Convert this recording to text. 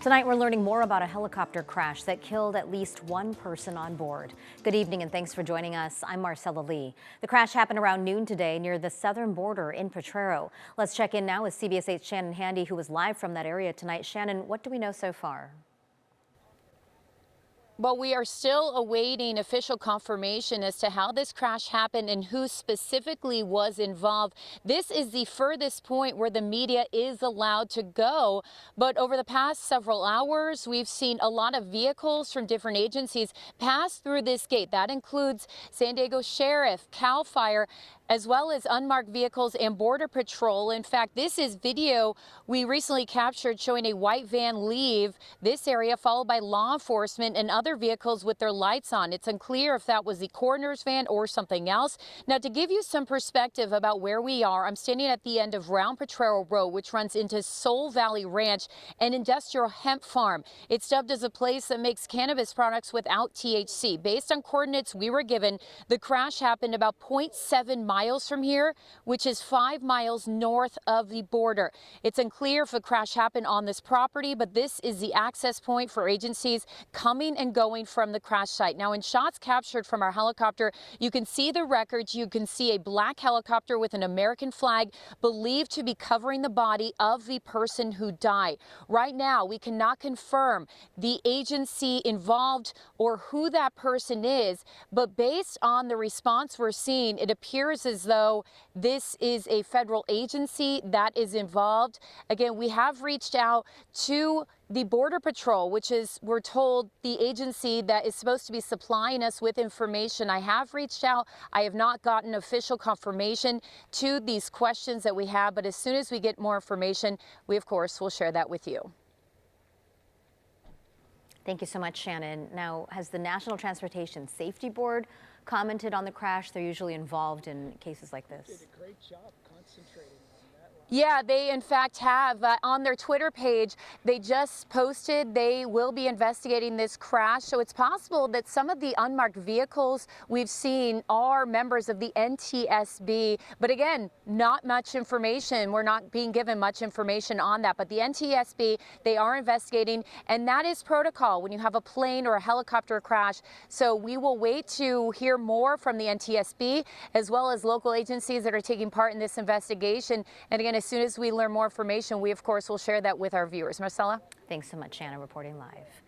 Tonight, we're learning more about a helicopter crash that killed at least one person on board. Good evening and thanks for joining us. I'm Marcella Lee. The crash happened around noon today near the southern border in Potrero. Let's check in now with CBS 8's Shannon Handy, who was live from that area tonight. Shannon, what do we know so far? But we are still awaiting official confirmation as to how this crash happened and who specifically was involved. This is the furthest point where the media is allowed to go. But over the past several hours, we've seen a lot of vehicles from different agencies pass through this gate. That includes San Diego Sheriff, CAL FIRE, as well as unmarked vehicles and Border Patrol. In fact, this is video we recently captured showing a white van leave this area, followed by law enforcement and other vehicles with their lights on. It's unclear if that was the coroner's van or something else. Now, to give you some perspective about where we are, I'm standing at the end of Round Potrero Road, which runs into Soul Valley Ranch, an industrial hemp farm. It's dubbed as a place that makes cannabis products without THC. Based on coordinates we were given, the crash happened about 0.7 miles from here, which is 5 miles north of the border. It's unclear if a crash happened on this property, but this is the access point for agencies coming and going from the crash site. Now, in shots captured from our helicopter, you can see the wreckage. You can see a black helicopter with an American flag believed to be covering the body of the person who died. Right now, we cannot confirm the agency involved or who that person is, but based on the response we're seeing, it appears as though this is a federal agency that is involved. Again, we have reached out to the Border Patrol, which is, we're told, the agency that is supposed to be supplying us with information. I have reached out. I have not gotten official confirmation to these questions that we have, but as soon as we get more information, we, of course, will share that with you. Thank you so much, Shannon. Now, has the National Transportation Safety Board commented on the crash? They're usually involved in cases like this. Did a great job concentrating on that one. Yeah, they in fact have. On their Twitter page, they just posted they will be investigating this crash. So it's possible that some of the unmarked vehicles we've seen are members of the NTSB. But again, not much information. We're not being given much information on that. But the NTSB, they are investigating. And that is protocol when you have a plane or a helicopter crash. So we will wait to hear more from the NTSB as well as local agencies that are taking part in this investigation. And again, as soon as we learn more information, we, of course, will share that with our viewers. Marcella? Thanks so much, Shannon, reporting live.